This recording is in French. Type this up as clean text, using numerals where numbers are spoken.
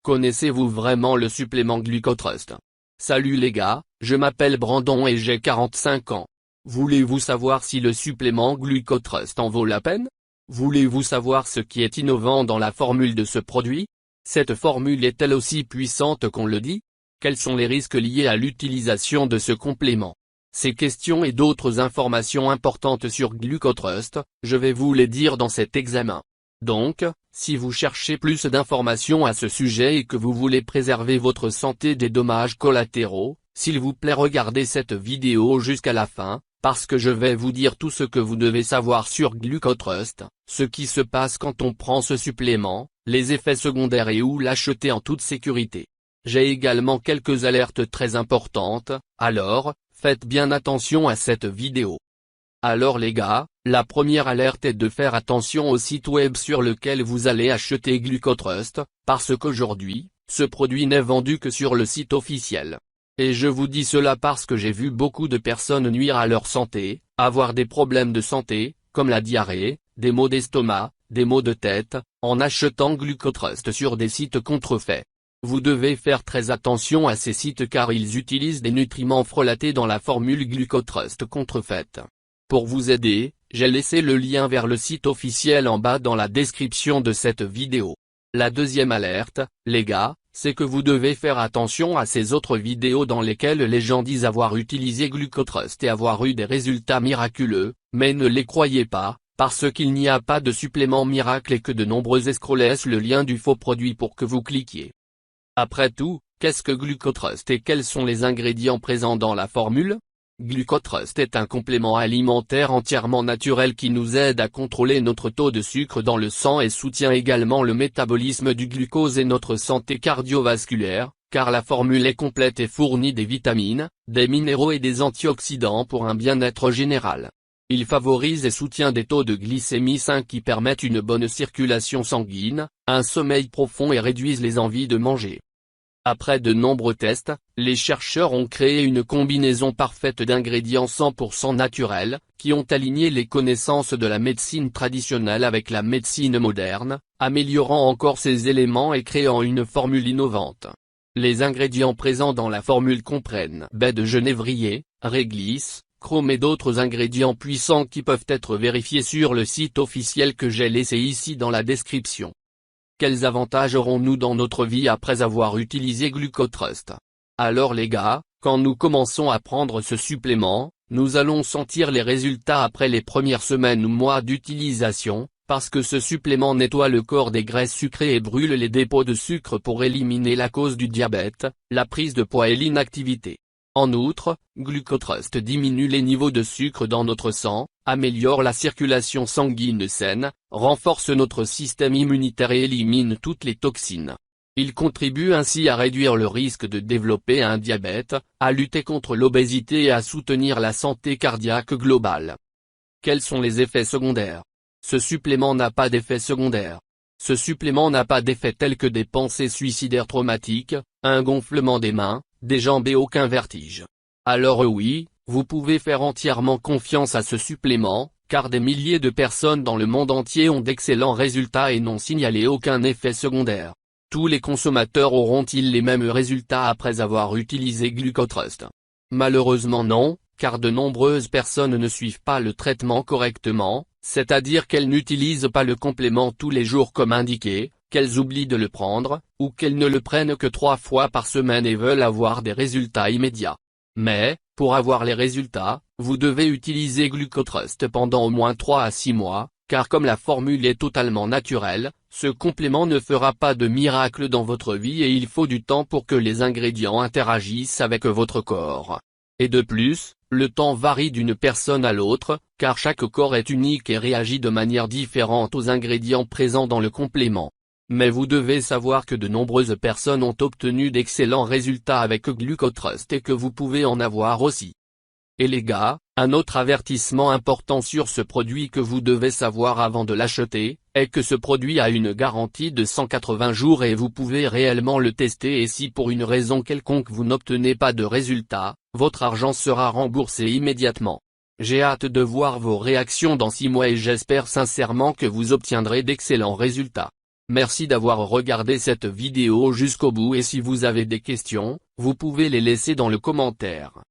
Connaissez-vous vraiment le supplément GlucoTrust? Salut les gars, je m'appelle Brandon et j'ai 45 ans. Voulez-vous savoir si le supplément GlucoTrust en vaut la peine? Voulez-vous savoir ce qui est innovant dans la formule de ce produit? Cette formule est-elle aussi puissante qu'on le dit? Quels sont les risques liés à l'utilisation de ce complément? Ces questions et d'autres informations importantes sur GlucoTrust, je vais vous les dire dans cet examen. Donc, si vous cherchez plus d'informations à ce sujet et que vous voulez préserver votre santé des dommages collatéraux, s'il vous plaît regardez cette vidéo jusqu'à la fin, parce que je vais vous dire tout ce que vous devez savoir sur GlucoTrust, ce qui se passe quand on prend ce supplément, les effets secondaires et où l'acheter en toute sécurité. J'ai également quelques alertes très importantes, alors, faites bien attention à cette vidéo. Alors les gars, la première alerte est de faire attention au site web sur lequel vous allez acheter GlucoTrust, parce qu'aujourd'hui, ce produit n'est vendu que sur le site officiel. Et je vous dis cela parce que j'ai vu beaucoup de personnes nuire à leur santé, avoir des problèmes de santé, comme la diarrhée, des maux d'estomac, des maux de tête, en achetant GlucoTrust sur des sites contrefaits. Vous devez faire très attention à ces sites car ils utilisent des nutriments frelatés dans la formule GlucoTrust contrefaite. Pour vous aider, j'ai laissé le lien vers le site officiel en bas dans la description de cette vidéo. La deuxième alerte, les gars, c'est que vous devez faire attention à ces autres vidéos dans lesquelles les gens disent avoir utilisé GlucoTrust et avoir eu des résultats miraculeux, mais ne les croyez pas, parce qu'il n'y a pas de supplément miracle et que de nombreux escrocs laissent le lien du faux produit pour que vous cliquiez. Après tout, qu'est-ce que GlucoTrust et quels sont les ingrédients présents dans la formule? GlucoTrust est un complément alimentaire entièrement naturel qui nous aide à contrôler notre taux de sucre dans le sang et soutient également le métabolisme du glucose et notre santé cardiovasculaire, car la formule est complète et fournit des vitamines, des minéraux et des antioxydants pour un bien-être général. Il favorise et soutient des taux de glycémie sains qui permettent une bonne circulation sanguine, un sommeil profond et réduisent les envies de manger. Après de nombreux tests, les chercheurs ont créé une combinaison parfaite d'ingrédients 100% naturels, qui ont aligné les connaissances de la médecine traditionnelle avec la médecine moderne, améliorant encore ces éléments et créant une formule innovante. Les ingrédients présents dans la formule comprennent baies de genévrier, réglisse, chrome et d'autres ingrédients puissants qui peuvent être vérifiés sur le site officiel que j'ai laissé ici dans la description. Quels avantages aurons-nous dans notre vie après avoir utilisé GlucoTrust? Alors les gars, quand nous commençons à prendre ce supplément, nous allons sentir les résultats après les premières semaines ou mois d'utilisation, parce que ce supplément nettoie le corps des graisses sucrées et brûle les dépôts de sucre pour éliminer la cause du diabète, la prise de poids et l'inactivité. En outre, GlucoTrust diminue les niveaux de sucre dans notre sang, améliore la circulation sanguine saine, renforce notre système immunitaire et élimine toutes les toxines. Il contribue ainsi à réduire le risque de développer un diabète, à lutter contre l'obésité et à soutenir la santé cardiaque globale. Quels sont les effets secondaires? Ce supplément n'a pas d'effets secondaires. Ce supplément n'a pas d'effets tels que des pensées suicidaires traumatiques, un gonflement des mains, des jambes et aucun vertige. Alors oui, vous pouvez faire entièrement confiance à ce supplément, car des milliers de personnes dans le monde entier ont d'excellents résultats et n'ont signalé aucun effet secondaire. Tous les consommateurs auront-ils les mêmes résultats après avoir utilisé GlucoTrust? Malheureusement non, car de nombreuses personnes ne suivent pas le traitement correctement, c'est-à-dire qu'elles n'utilisent pas le complément tous les jours comme indiqué, qu'elles oublient de le prendre, ou qu'elles ne le prennent que 3 fois par semaine et veulent avoir des résultats immédiats. Mais, pour avoir les résultats, vous devez utiliser GlucoTrust pendant au moins 3 à 6 mois, car comme la formule est totalement naturelle, ce complément ne fera pas de miracle dans votre vie et il faut du temps pour que les ingrédients interagissent avec votre corps. Et de plus, le temps varie d'une personne à l'autre, car chaque corps est unique et réagit de manière différente aux ingrédients présents dans le complément. Mais vous devez savoir que de nombreuses personnes ont obtenu d'excellents résultats avec GlucoTrust et que vous pouvez en avoir aussi. Et les gars, un autre avertissement important sur ce produit que vous devez savoir avant de l'acheter, est que ce produit a une garantie de 180 jours et vous pouvez réellement le tester et si pour une raison quelconque vous n'obtenez pas de résultats, votre argent sera remboursé immédiatement. J'ai hâte de voir vos réactions dans 6 mois et j'espère sincèrement que vous obtiendrez d'excellents résultats. Merci d'avoir regardé cette vidéo jusqu'au bout et si vous avez des questions, vous pouvez les laisser dans le commentaire.